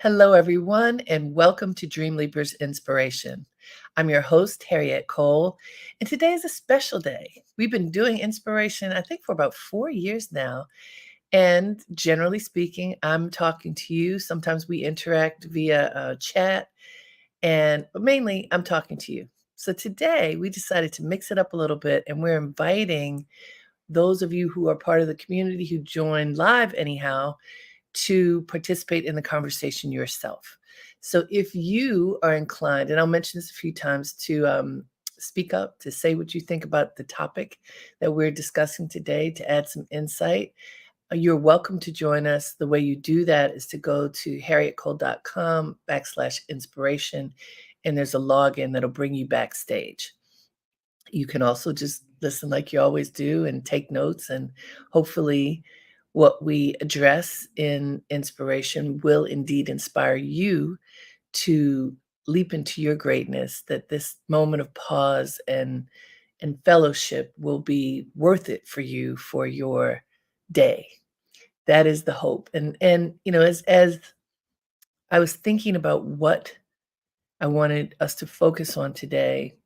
Hello, everyone, and welcome to Dreamleapers Inspiration. I'm your host, Harriet Cole, and today is a special day. We've been doing inspiration, I think, for about 4 years now. And generally speaking, I'm talking to you. Sometimes we interact via chat, but mainly I'm talking to you. So today we decided to mix it up a little bit, and we're inviting those of you who are part of the community who join live anyhow to participate in the conversation yourself. So if you are inclined, and I'll mention this a few times, to speak up, to say what you think about the topic that we're discussing today, to add some insight, you're welcome to join us. The way you do that is to go to harrietcole.com/inspiration, and there's a login that'll bring you backstage. You can also just listen like you always do and take notes, and hopefully what we address in inspiration will indeed inspire you to leap into your greatness, that this moment of pause and fellowship will be worth it for you for your day. That is the hope. And as I was thinking about what I wanted us to focus on today,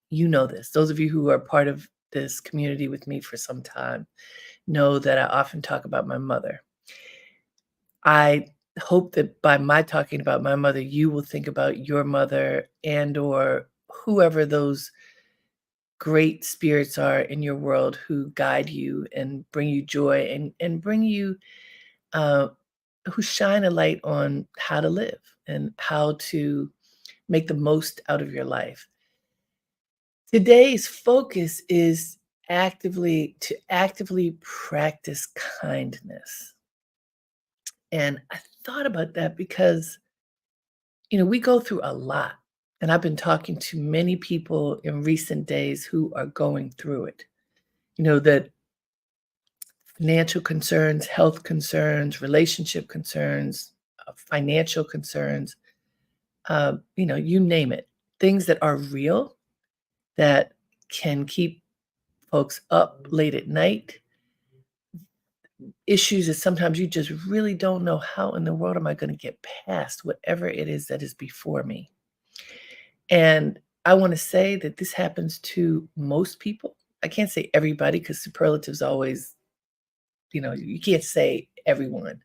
you know this. Those of you who are part of this community with me for some time know that I often talk about my mother. I hope that by my talking about my mother, you will think about your mother and or whoever those great spirits are in your world who guide you and bring you joy and bring you uh, who shine a light on how to live and how to make the most out of your life. Today's focus is actively practice kindness. And I thought about that because, we go through a lot. And I've been talking to many people in recent days who are going through it. That financial concerns, health concerns, relationship concerns, financial concerns, you name it. Things that are real that can keep folks up late at night, issues that sometimes you just really don't know how in the world am I going to get past whatever it is that is before me. And I want to say that this happens to most people. I can't say everybody because superlatives always, you can't say everyone.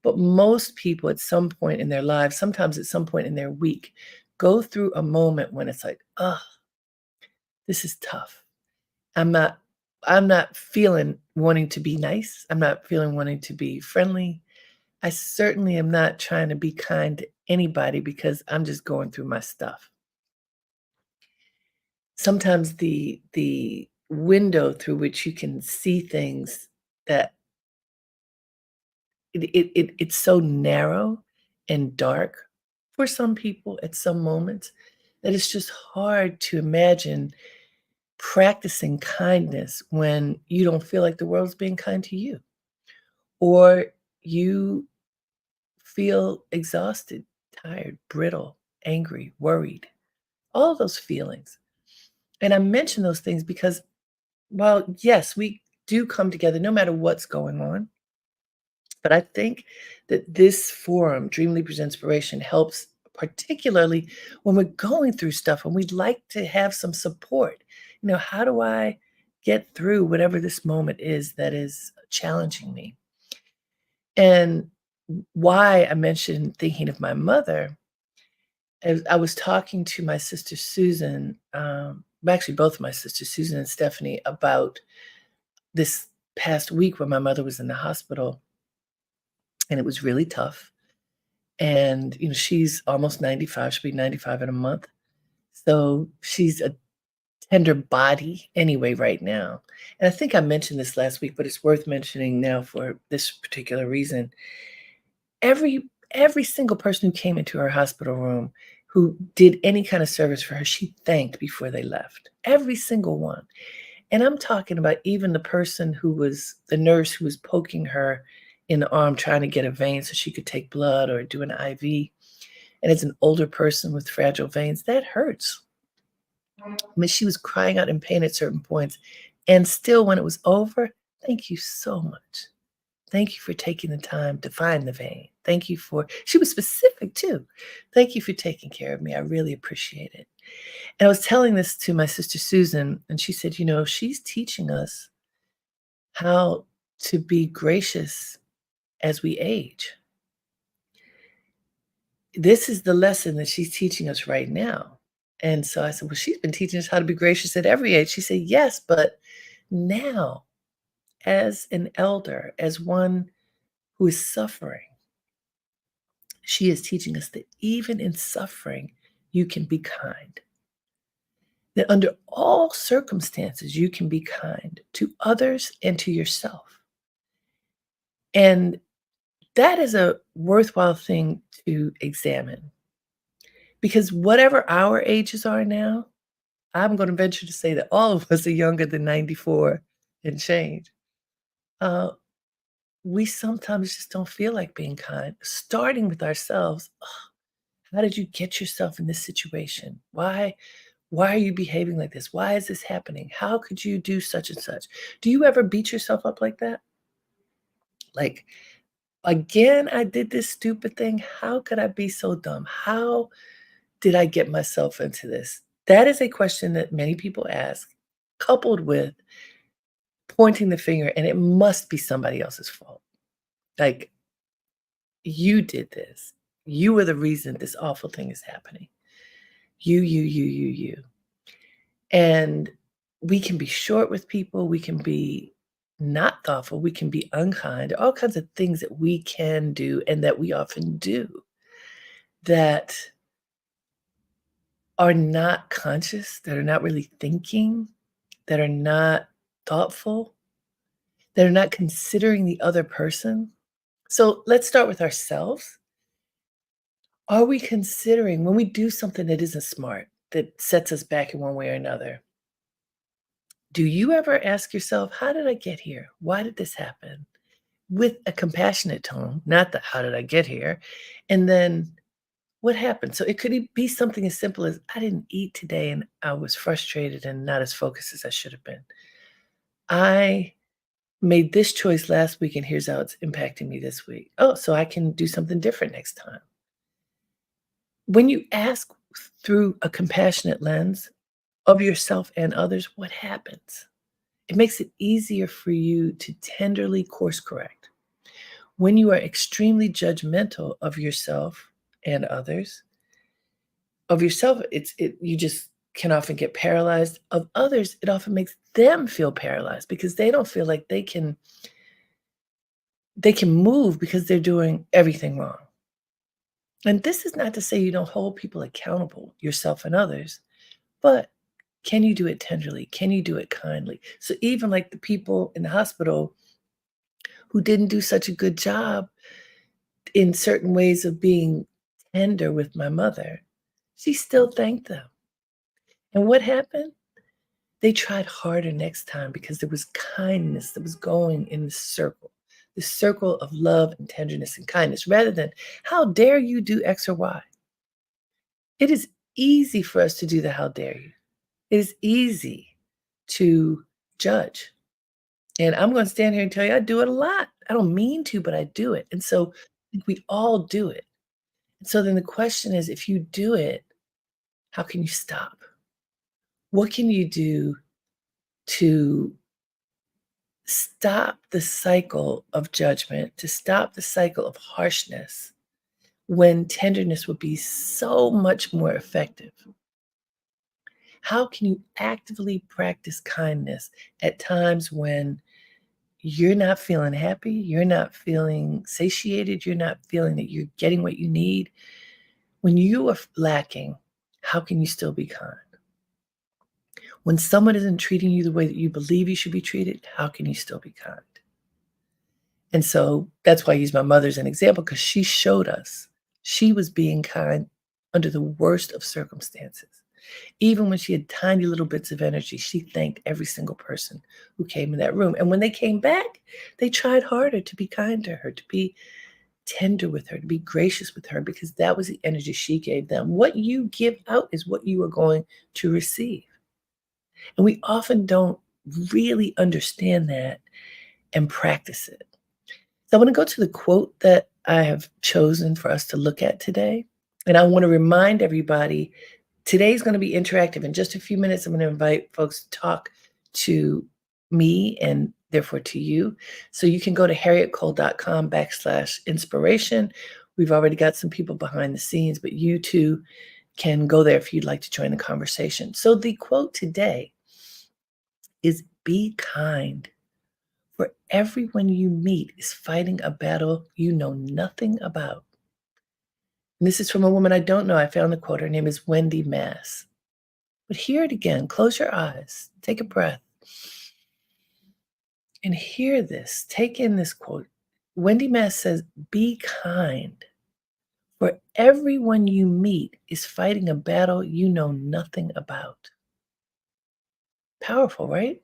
But most people at some point in their lives, sometimes at some point in their week, go through a moment when it's like, oh, this is tough. I'm not I'm not feeling wanting to be nice. I'm not feeling wanting to be friendly. I certainly am not trying to be kind to anybody because I'm just going through my stuff. Sometimes the window through which you can see things that it's so narrow and dark for some people at some moments that it's just hard to imagine practicing kindness when you don't feel like the world's being kind to you, or you feel exhausted, tired, brittle, angry, worried, all of those feelings. And I mention those things because, while yes, we do come together no matter what's going on, but I think that this forum, Dreamleapers Inspiration, helps particularly when we're going through stuff and we'd like to have some support. How do I get through whatever this moment is that is challenging me? And why I mentioned thinking of my mother, as I was talking to my sister Susan, actually both of my sisters, Susan and Stephanie, about this past week when my mother was in the hospital, and it was really tough. And, she's almost 95. She'll be 95 in a month. So she's a tender body anyway right now. And I think I mentioned this last week, but it's worth mentioning now for this particular reason. Every single person who came into her hospital room who did any kind of service for her, she thanked before they left. Every single one. And I'm talking about even the person who was the nurse who was poking her in the arm trying to get a vein so she could take blood or do an IV. And as an older person with fragile veins, that hurts. I mean, she was crying out in pain at certain points. And still, when it was over, thank you so much. Thank you for taking the time to find the vein. Thank you for" she was specific too. "Thank you for taking care of me. I really appreciate it." And I was telling this to my sister Susan, and she said, she's teaching us how to be gracious as we age. This is the lesson that she's teaching us right now. And so I said, "Well, she's been teaching us how to be gracious at every age." She said, "Yes, but now, as an elder, as one who is suffering, she is teaching us that even in suffering, you can be kind. That under all circumstances, you can be kind to others and to yourself." And that is a worthwhile thing to examine because whatever our ages are now, I'm gonna venture to say that all of us are younger than 94 and change. Uh, we sometimes just don't feel like being kind, starting with ourselves. "Ugh, how did you get yourself in this situation? Why are you behaving like this? Why is this happening? How could you do such and such?" Do you ever beat yourself up like that? Like, "Again, I did this stupid thing. How could I be so dumb? How did I get myself into this?" That is a question that many people ask, coupled with pointing the finger, and it must be somebody else's fault. Like, "You did this. You were the reason this awful thing is happening. You." And we can be short with people, we can be not thoughtful, we can be unkind, all kinds of things that we can do and that we often do that are not conscious, that are not really thinking, that are not thoughtful, that are not considering the other person. So let's start with ourselves. Are we considering when we do something that isn't smart, that sets us back in one way or another? Do you ever ask yourself, how did I get here? Why did this happen? With a compassionate tone, not the how did I get here? And then what happened? So it could be something as simple as I didn't eat today and I was frustrated and not as focused as I should have been. I made this choice last week and here's how it's impacting me this week. Oh, so I can do something different next time. When you ask through a compassionate lens of yourself and others, what happens? It makes it easier for you to tenderly course correct. When you are extremely judgmental of yourself and others, of yourself, you just can often get paralyzed. Of others, it often makes them feel paralyzed because they don't feel like they can move because they're doing everything wrong. And this is not to say you don't hold people accountable, yourself and others, but can you do it tenderly? Can you do it kindly? So even like the people in the hospital who didn't do such a good job in certain ways of being tender with my mother, she still thanked them. And what happened? They tried harder next time because there was kindness that was going in the circle of love and tenderness and kindness, rather than, how dare you do X or Y? It is easy for us to do the how dare you. It is easy to judge. And I'm going to stand here and tell you I do it a lot. I don't mean to, but I do it. And so I think we all do it. So then the question is, if you do it, how can you stop? What can you do to stop the cycle of judgment, to stop the cycle of harshness when tenderness would be so much more effective? How can you actively practice kindness at times when you're not feeling happy, you're not feeling satiated, you're not feeling that you're getting what you need? When you are lacking, how can you still be kind? When someone isn't treating you the way that you believe you should be treated, how can you still be kind? And so that's why I use my mother as an example because she showed us she was being kind under the worst of circumstances. Even when she had tiny little bits of energy, she thanked every single person who came in that room. And when they came back, they tried harder to be kind to her, to be tender with her, to be gracious with her, because that was the energy she gave them. What you give out is what you are going to receive. And we often don't really understand that and practice it. So I want to go to the quote that I have chosen for us to look at today. And I want to remind everybody today's going to be interactive. In just a few minutes, I'm going to invite folks to talk to me and therefore to you. So you can go to harrietcole.com/inspiration. We've already got some people behind the scenes, but you too can go there if you'd like to join the conversation. So the quote today is be kind, for everyone you meet is fighting a battle you know nothing about. And this is from a woman I don't know. I found the quote. Her name is Wendy Mass. But hear it again. Close your eyes. Take a breath. And hear this. Take in this quote. Wendy Mass says, be kind, for everyone you meet is fighting a battle you know nothing about. Powerful, right?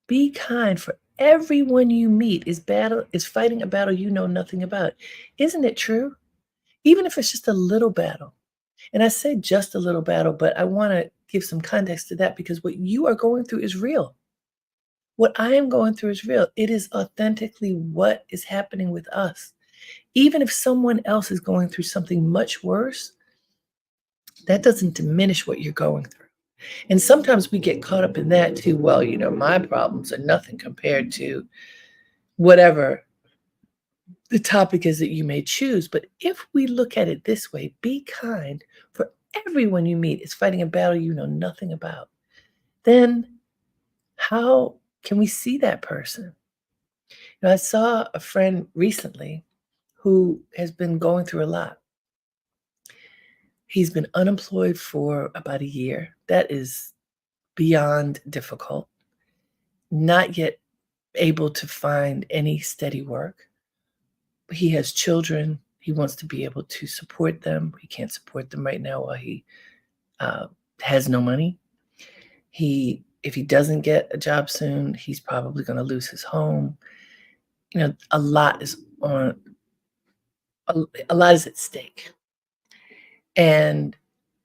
Be kind, for everyone you meet is fighting a battle you know nothing about. Isn't it true? Even if it's just a little battle. And I say just a little battle, but I want to give some context to that because what you are going through is real. What I am going through is real. It is authentically what is happening with us. Even if someone else is going through something much worse, that doesn't diminish what you're going through. And sometimes we get caught up in that too. Well, my problems are nothing compared to whatever the topic is that you may choose. But if we look at it this way, be kind, for everyone you meet is fighting a battle you know nothing about, then how can we see that person? I saw a friend recently who has been going through a lot. He's been unemployed for about a year. That is beyond difficult. Not yet able to find any steady work. He has children. He wants to be able to support them. He can't support them right now while he uh, has no money. If he doesn't get a job soon, he's probably going to lose his home. A lot is on a lot is at stake. And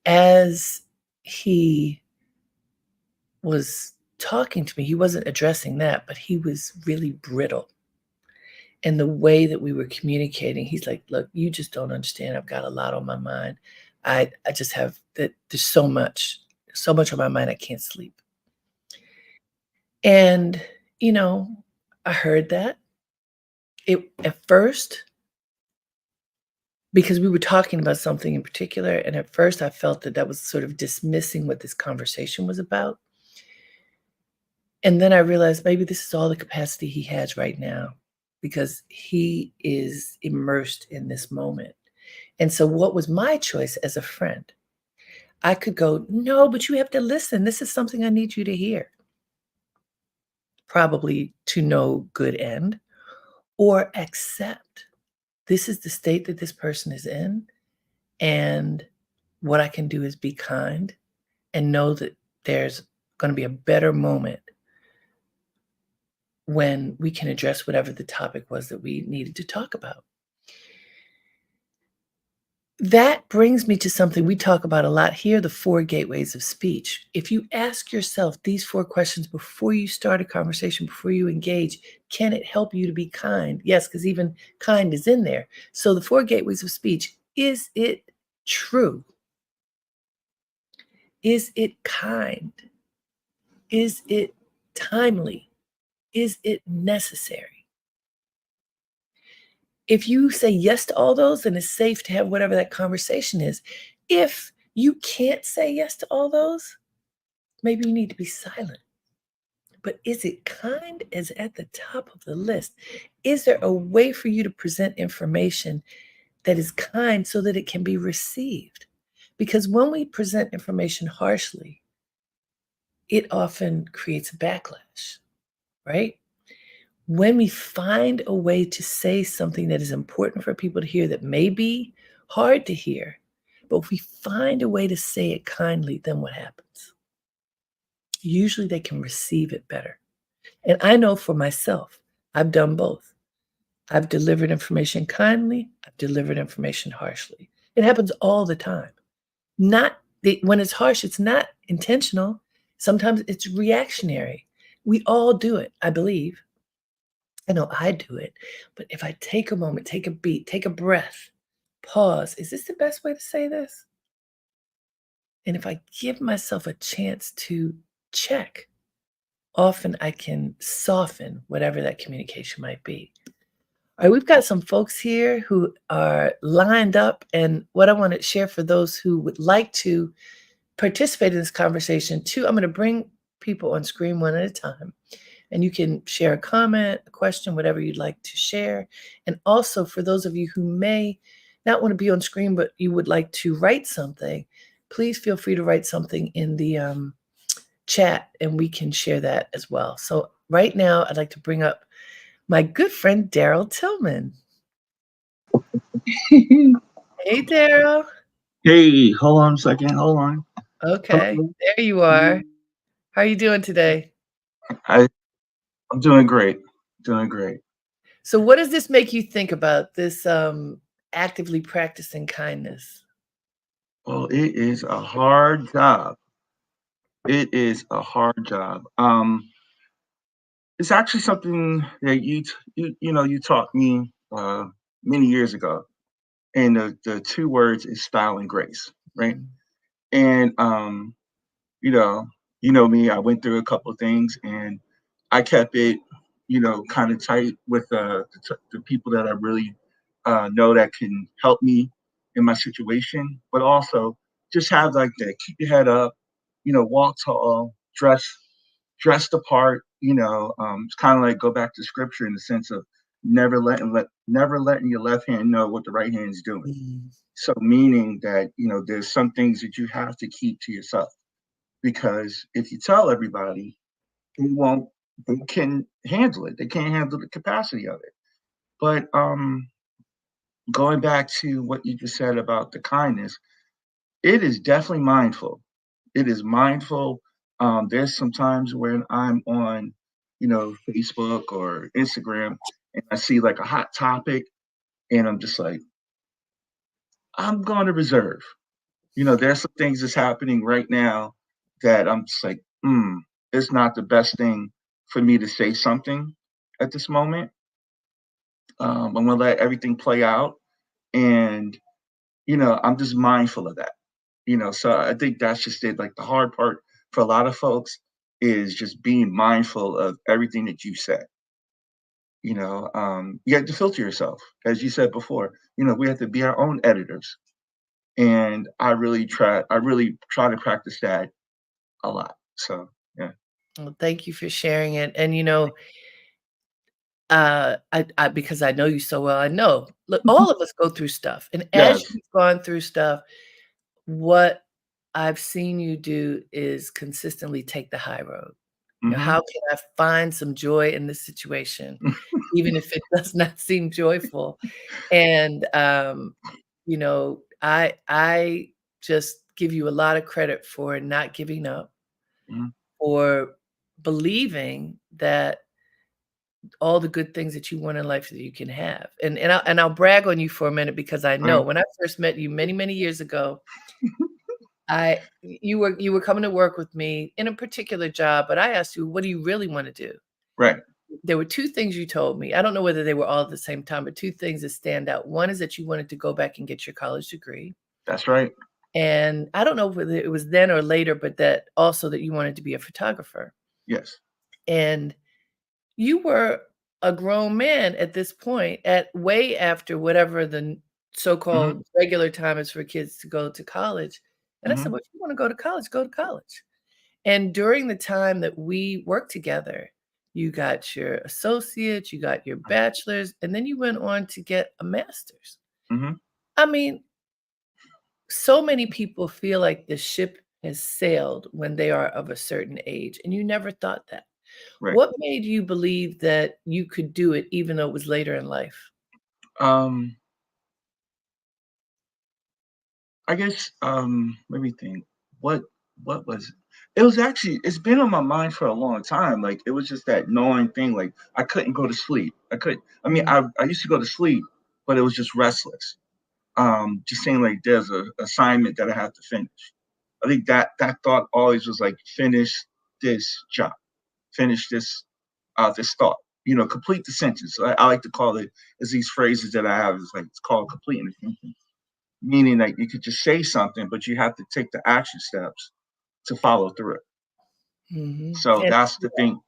as he was talking to me, he wasn't addressing that, but he was really brittle. And the way that we were communicating, he's like, look, you just don't understand. I've got a lot on my mind. I just have that there's so much on my mind I can't sleep. And, you know, I heard that. It at first, because we were talking about something in particular, and at first I felt that that was sort of dismissing what this conversation was about. And then I realized maybe this is all the capacity he has right now because he is immersed in this moment. And so, what was my choice as a friend? I could go, no, but you have to listen. This is something I need you to hear, probably to no good end, or accept this is the state that this person is in. And what I can do is be kind and know that there's going to be a better moment when we can address whatever the topic was that we needed to talk about. That brings me to something we talk about a lot here, the 4 gateways of speech. If you ask yourself these 4 questions before you start a conversation, before you engage, can it help you to be kind? Yes, because even kind is in there. So the 4 gateways of speech, is it true? Is it kind? Is it timely? Is it necessary? If you say yes to all those, then it's safe to have whatever that conversation is. If you can't say yes to all those, maybe you need to be silent. But is it kind? Is it at the top of the list? Is there a way for you to present information that is kind so that it can be received? Because when we present information harshly, it often creates a backlash, right? When we find a way to say something that is important for people to hear that may be hard to hear, but if we find a way to say it kindly, then what happens? Usually they can receive it better. And I know for myself, I've done both. I've delivered information kindly, I've delivered information harshly. It happens all the time. When it's harsh, it's not intentional. Sometimes it's reactionary. We all do it, I believe. I know I do it, but if I take a moment, take a beat, take a breath, pause, is this the best way to say this? And if I give myself a chance to check, often I can soften whatever that communication might be. All right, we've got some folks here who are lined up, and what I want to share for those who would like to participate in this conversation too, I'm going to bring people on screen one at a time, and you can share a comment, a question, whatever you'd like to share. And also for those of you who may not want to be on screen, but you would like to write something, please feel free to write something in the chat, and we can share that as well. So right now, I'd like to bring up my good friend Daryl Tillman. Hey, Daryl. Hey, hold on a second. Hold on. Okay, Hello. there you are. How are you doing today? I I'm doing great. Doing great. So, what does this make you think about this actively practicing kindness? Well, it is a hard job. It is a hard job. It's actually something that you taught me many years ago, and the two words is style and grace, right? Mm, And you know, you know me. I went through a couple of things, and I kept it, kind of tight with the people that I really know that can help me in my situation, but also just have like that keep your head up, walk tall, dress the part. It's kind of like go back to scripture in the sense of never letting your left hand know what the right hand is doing. mm, So meaning that there's some things that you have to keep to yourself because if you tell everybody, they won't they can handle it. They can't handle the capacity of it. But going back to what you just said about the kindness, it is definitely mindful. It is mindful. There's some times when I'm on, Facebook or Instagram and I see like a hot topic and I'm just like, I'm going to reserve. There's some things that's happening right now that I'm just like, it's not the best thing for me to say something at this moment. I'm gonna let everything play out, and I'm just mindful of that. So I think that's just it. Like the hard part for a lot of folks is just being mindful of everything that you said. You have to filter yourself, as you said before. We have to be our own editors, and I really try to practice that a lot. So, yeah. well, thank you for sharing it. And I because I know you so well, I know. Look, all of us go through stuff, and as Yes. you've gone through stuff, what I've seen you do is consistently take the high road. How Mhm. can I find some joy in this situation, even if it does not seem joyful? And, I just give you a lot of credit for not giving up, Mhm. for believing that all the good things that you want in life that you can have. And I'll brag on you for a minute because I know Right. when I first met you many, many years ago, you were coming to work with me in a particular job, but I asked you, "What do you really wanna do?" Right. There were 2 things you told me. I don't know whether they were all at the same time, but 2 things that stand out. One is that you wanted to go back and get your college degree, That's right. and I don't know whether it was then or later, but that also that you wanted to be a photographer. Yes. And you were a grown man at this point, at way after whatever the Mhm. so-called regular time is for kids to go to college. And I said, Mhm. "Well, if you wanna go to college, go to college." And during the time that we worked together, you got your associates, you got your bachelor's, and then you went on to get a master's. Mhm. I mean, so many people feel like the ship has sailed when they are of a certain age, and you never thought that. Right. What made you believe that you could do it even though it was later in life? Um, I guess, let me think. What what was it was actually it's been on my mind for a long time. Like it was just that gnawing thing. Like I couldn't go to sleep. I mean, Mm, I used to go to sleep, but it was just restless. Just saying like there's a assignment that I have to finish. I think that thought always was like finish this job, finish this thought. complete the sentence. I like to call it as these phrases that I have is like it's called completing the sentence, meaning that you could just say something, but you have to take the action steps to follow through. Mhm. So And that's the thing.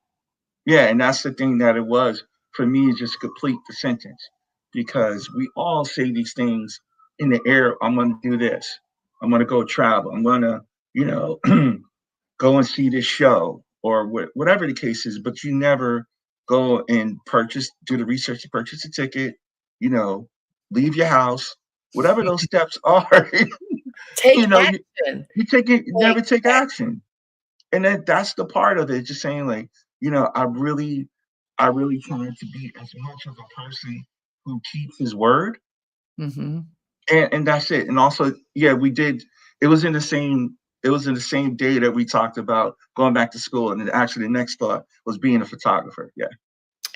Yeah, and that's the thing that it was for me, is just complete the sentence, because we all say these things in the air. I'm going to do this. I'm going to go travel. I'm going to, you know, go and see this show or whatever the case is, but you never go and do the research to purchase a ticket, you know, leave your house, whatever those steps are. take you know, you, action. you take it, you Take never take ac action. And that's the part of it, just saying like, I really try to be as much of a person who keeps his word, Mhm. and that's it. And also, yeah, we did. It was in the same. It was in the same day that we talked about going back to school, and then actually the next thought was being a photographer. Yeah,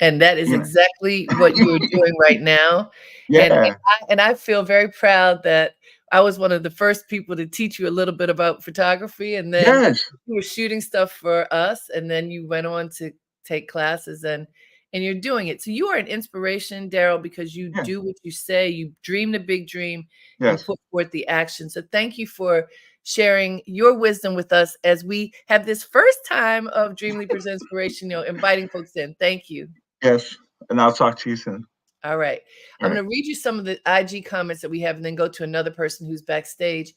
And that is you know. exactly what you're doing right now, Yeah. and I feel very proud that I was one of the first people to teach you a little bit about photography, and then Yes. you were shooting stuff for us, and then you went on to take classes and you're doing it. So you are an inspiration, Daryl, because you Yeah. do what you say, you dream the big dream and Yes. put forth the action. So thank you for sharing your wisdom with us as we have this first time of Dreamleapers Inspiration, inviting folks in. Thank you. Yes. And I'll talk to you soon. All right. All I'm right. gonna read you some of the IG comments that we have and then go to another person who's backstage.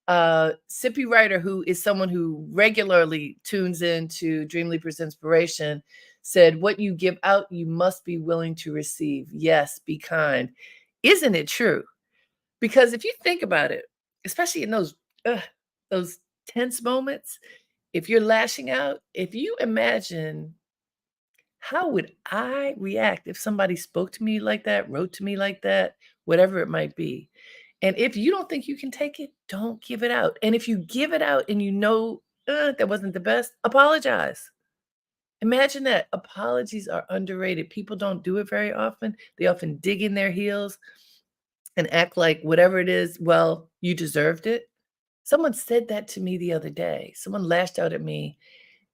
Sippy Writer, who is someone who regularly tunes in to Dreamleapers Inspiration, said, "What you give out, you must be willing to receive. Yes, be kind." Isn't it true? Because if you think about it, especially in those tense moments, if you're lashing out, if you imagine how would I react if somebody spoke to me like that, wrote to me like that, whatever it might be? And if you don't think you can take it, don't give it out. And if you give it out and you know that wasn't the best, apologize. Imagine that. Apologies are underrated. People don't do it very often. They often dig in their heels and act like whatever it is, well, you deserved it. Someone said that to me the other day. Someone lashed out at me,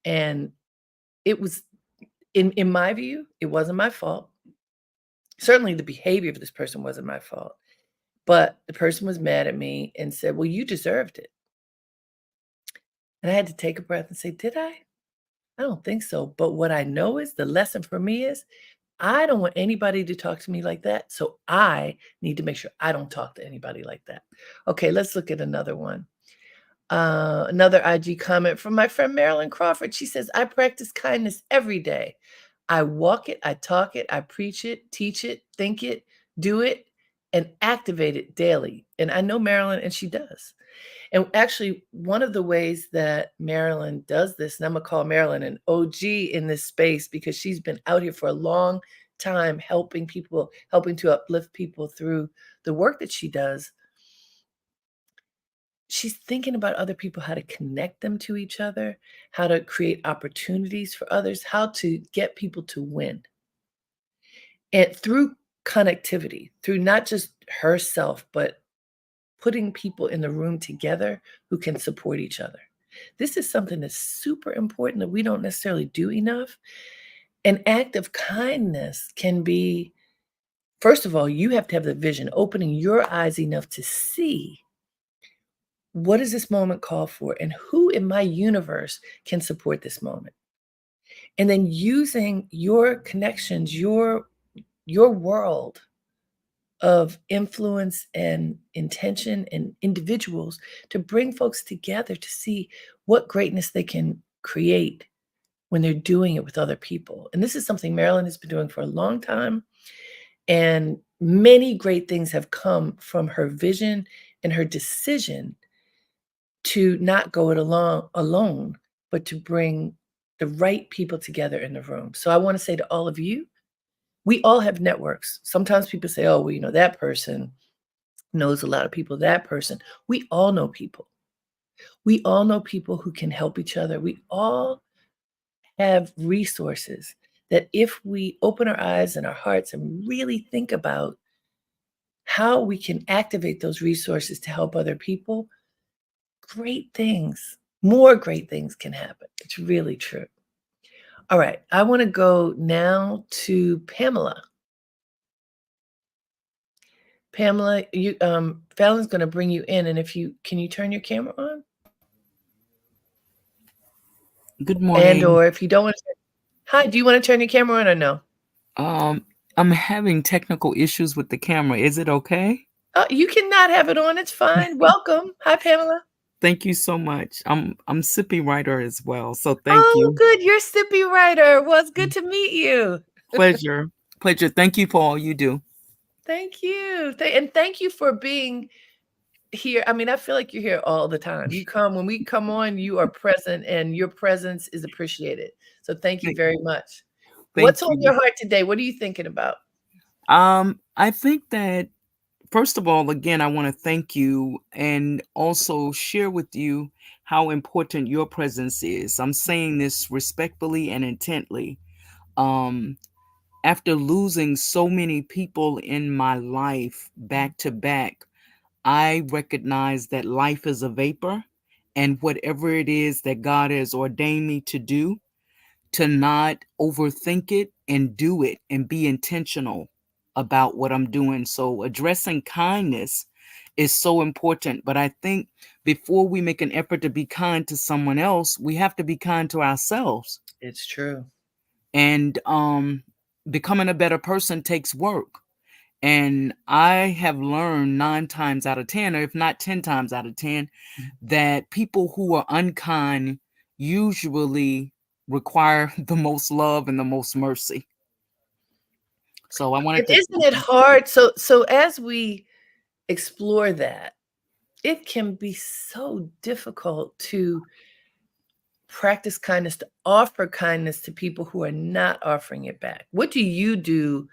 and it was, in my view, it wasn't my fault. Certainly, the behavior of this person wasn't my fault, but the person was mad at me and said, "Well, you deserved it." And I had to take a breath and say, "Did I? I don't think so." But what I know is the lesson for me is I don't want anybody to talk to me like that. So I need to make sure I don't talk to anybody like that. Okay, let's look at another one. Another IG comment from my friend Marilyn Crawford. She says, "I practice kindness every day. I walk it, I talk it, I preach it, teach it, think it, do it, and activate it daily." And I know Marilyn, and she does. And actually, one of the ways that Marilyn does this, and I'm gonna call Marilyn an OG in this space because she's been out here for a long time helping people, helping to uplift people through the work that she does. She's thinking about other people, how to connect them to each other, how to create opportunities for others, how to get people to win. And through connectivity, through not just herself, but putting people in the room together who can support each other. This is something that's super important that we don't necessarily do enough. An act of kindness can be, first of all, you have to have the vision, opening your eyes enough to see what does this moment call for and who in my universe can support this moment. And then using your connections, your world of influence and intention and individuals to bring folks together to see what greatness they can create when they're doing it with other people. And this is something Marilyn has been doing for a long time. And many great things have come from her vision and her decision to not go it alone, but to bring the right people together in the room. So I want to say to all of you, we all have networks. Sometimes people say, oh, well, that person knows a lot of people, that person. We all know people. We all know people who can help each other. We all have resources that if we open our eyes and our hearts and really think about how we can activate those resources to help other people, great things, more great things can happen. It's really true. All right, I wanna go now to Pamela. Pamela, Fallon's gonna bring you in, and if you can you turn your camera on? Good And morning. or if you don't wanna hi, do you wanna turn your camera on or no? Um, I'm having technical issues with the camera. Is it okay? Oh, you cannot have it on, it's fine. Welcome. Hi, Pamela. Thank you so much. I'm sippy writer as well, so thank Oh, you. good, you're Sippy Writer. Well, it's good to meet you. Pleasure. Pleasure. Thank you for all you do. Thank you. And thank you for being here. I mean, I feel like you're here all the time. You come when we come on, you are present and your presence is appreciated. So thank you Thank, very much. What's thank on you. your heart today? What are you thinking about? I think that first of all, again, I want to thank you and also share with you how important your presence is. I'm saying this respectfully and intently. Um, After losing so many people in my life back to back, I recognize that life is a vapor, and whatever it is that God has ordained me to do, to not overthink it and do it and be intentional about what I'm doing. So, addressing kindness is so important. But I think before we make an effort to be kind to someone else, we have to be kind to ourselves. It's true. And becoming a better person takes work. And I have learned 9 times out of 10, or if not 10 times out of 10, that people who are unkind usually require the most love and the most mercy. So I And wanted to isn't it hard? So as we explore that, it can be so difficult to practice kindness, to offer kindness to people who are not offering it back. What do you do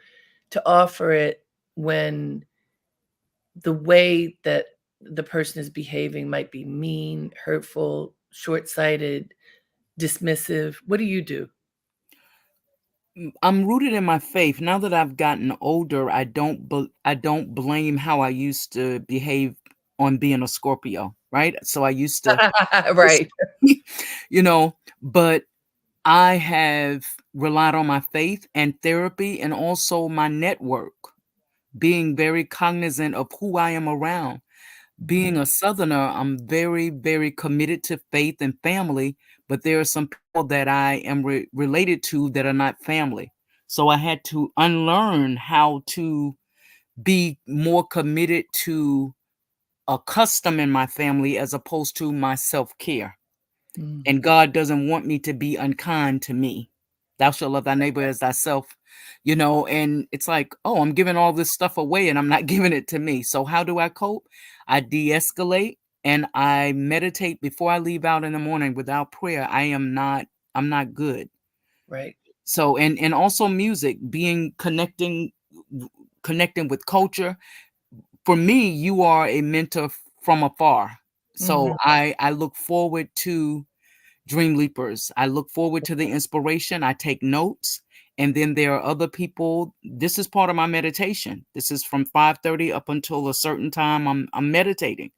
to offer it when the way that the person is behaving might be mean, hurtful, short-sighted, dismissive? What do you do? I'm rooted in my faith. Now that I've gotten older, I don't blame how I used to behave on being a Scorpio, right? So I used to Right. you know, but I have relied on my faith and therapy and also my network, being very cognizant of who I am around. Being a Southerner, I'm very, very committed to faith and family, but there are some people that I am related to that are not family. So I had to unlearn how to be more committed to a custom in my family as opposed to my self care. Mm, And God doesn't want me to be unkind to me. Thou shalt love thy neighbor as thyself, and it's like, oh, I'm giving all this stuff away and I'm not giving it to me. So how do I cope? I de-escalate and I meditate before I leave out in the morning. Without prayer, I'm not good. right. So and also music, connecting with culture. For me, you are a mentor from afar. So Mhm, I look forward to Dreamleapers. I look forward to the inspiration. I take notes. And then there are other people. This is part of my meditation. This is from 5:30 up until a certain time. I'm meditating.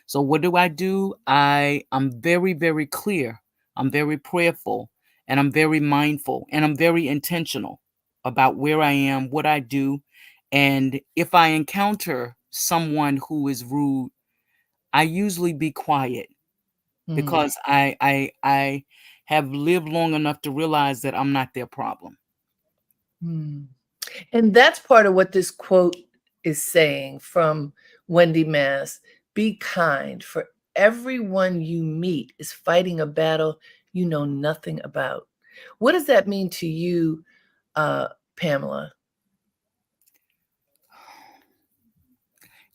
So what do? I'm very, very clear. I'm very prayerful and I'm very mindful and I'm very intentional about where I am, what I do. And if I encounter someone who is rude, I usually be quiet mm, because I have lived long enough to realize that I'm not their problem. mm. And that's part of what this quote is saying from Wendy Mass. Be kind, for everyone you meet is fighting a battle you know nothing about. What does that mean to you, uh, Pamela?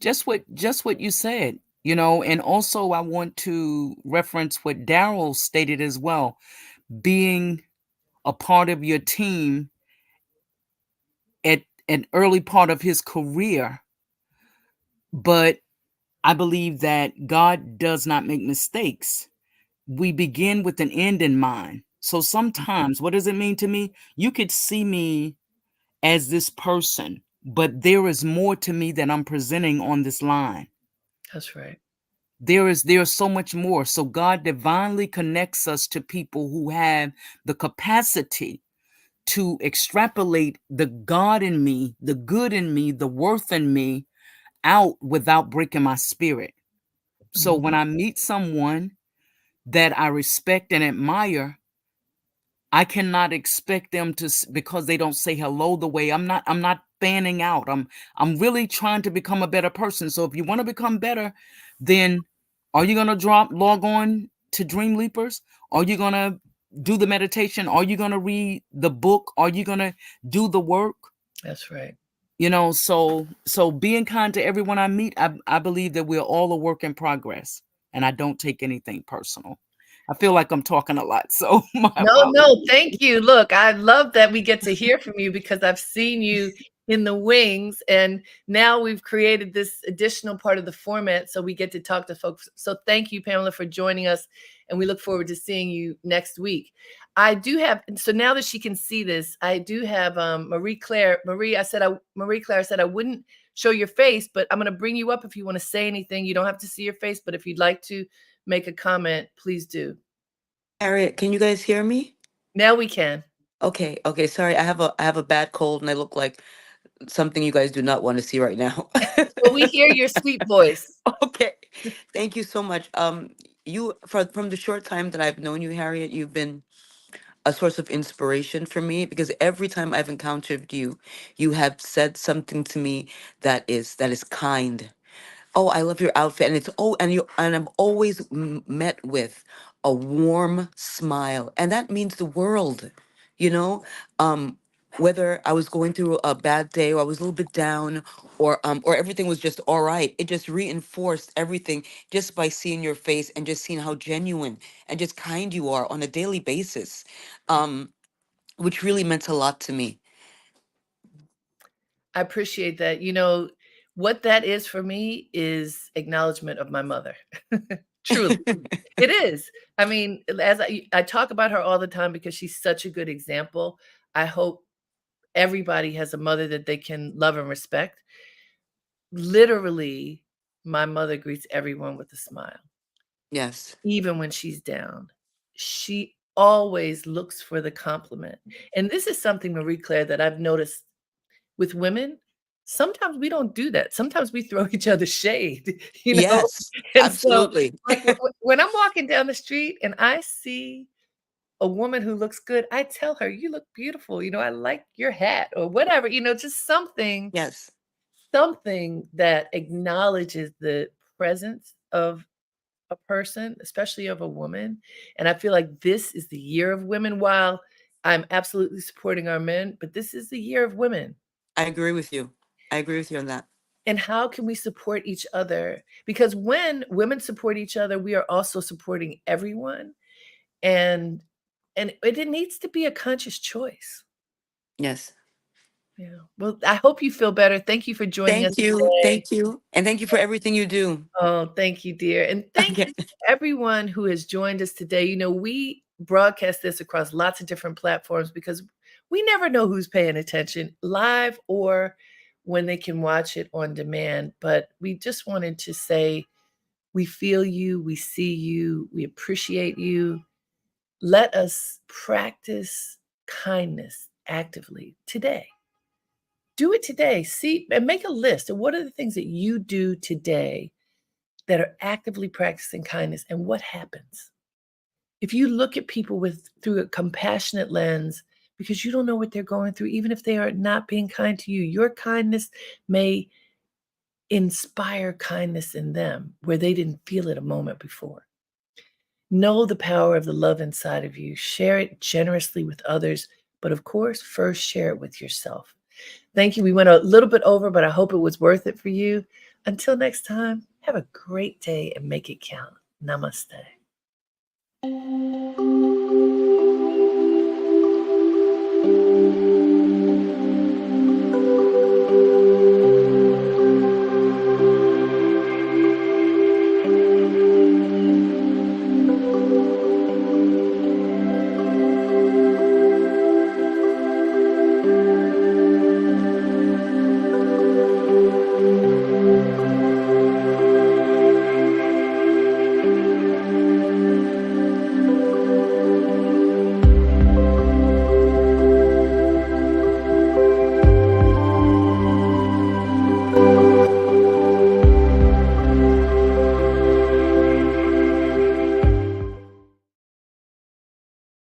Just what you said, and also I want to reference what Daryl stated as well. Being a part of your team at an early part of his career, but I believe that God does not make mistakes. We begin with an end in mind. So sometimes, what does it mean to me? You could see me as this person, but there is more to me that I'm presenting on this line. That's right. There is so much more. So God divinely connects us to people who have the capacity to extrapolate the God in me, the good in me, the worth in me out without breaking my spirit. So when Mhm. I meet someone that I respect and admire, I cannot expect them to because they don't say hello the way I'm not fanning out. I'm really trying to become a better person. So if you want to become better, then are you going to log on to Dreamleapers? Are you going to do the meditation? Are you going to read the book? Are you going to do the work? That's right. So being kind to everyone I meet, I believe that we're all a work in progress, and I don't take anything personal. I feel like I'm talking a lot, so my No, apologies. no, thank you. Look, I love that we get to hear from you because I've seen you in the wings, and now we've created this additional part of the format so we get to talk to folks. So thank you, Pamela, for joining us, and we look forward to seeing you next week. I do have, so now that she can see this, I do have Marie Claire. Marie Claire said I wouldn't show your face, but I'm going to bring you up if you want to say anything. You don't have to see your face, but if you'd like to make a comment, please do. Harriet, can you guys hear me? Now we can. Okay, okay, sorry. I have a bad cold and I look like something you guys do not want to see right now. Well, we hear your sweet voice. Okay. Thank you so much. You from the short time that I've known you, Harriet, you've been a source of inspiration for me because every time I've encountered you, you have said something to me that is kind. Oh, I love your outfit, and it's I'm always met with a warm smile, and that means the world, you know. Um, whether I was going through a bad day or I was a little bit down, or everything was just all right, it just reinforced everything just by seeing your face and just seeing how genuine and just kind you are on a daily basis, um, which really meant a lot to me. I appreciate that. You know, what that is for me is acknowledgement of my mother. Truly. It is. I mean, as I talk about her all the time because she's such a good example. I hope everybody has a mother that they can love and respect. Literally, my mother greets everyone with a smile, Yes, even when she's down. She always looks for the compliment. And this is something, Marie Claire, that I've noticed with women. Sometimes we don't do that. Sometimes we throw each other shade, you know? yes, And so, absolutely. like, when I'm walking down the street and I see a woman who looks good, I tell her, "You look beautiful, you know, I like your hat," or whatever, you know, just Yes, something that acknowledges the presence of a person, especially of a woman. And I feel like this is the year of women. While I'm absolutely supporting our men, but this is the year of women. I agree with you. I agree with you on that. And how can we support each other? Because when women support each other, we are also supporting everyone. And it needs to be a conscious choice. Yes. Yeah. Well, I hope you feel better. Thank you for joining us Thank you. today. Thank you. And thank you for everything you do. Oh, thank you, dear. And thank Okay. you to everyone who has joined us today. You know, we broadcast this across lots of different platforms because we never know who's paying attention live or when they can watch it on demand. But we just wanted to say we feel you, we see you, we appreciate you. Let us practice kindness actively today. Do it today. See and make a list of what are the things that you do today that are actively practicing kindness and what happens. If you look at people with through a compassionate lens, because you don't know what they're going through, even if they are not being kind to you, your kindness may inspire kindness in them where they didn't feel it a moment before. Know the power of the love inside of you. Share it generously with others, but of course, first share it with yourself. Thank you. We went a little bit over, but I hope it was worth it for you. Until next time, have a great day and make it count. Namaste.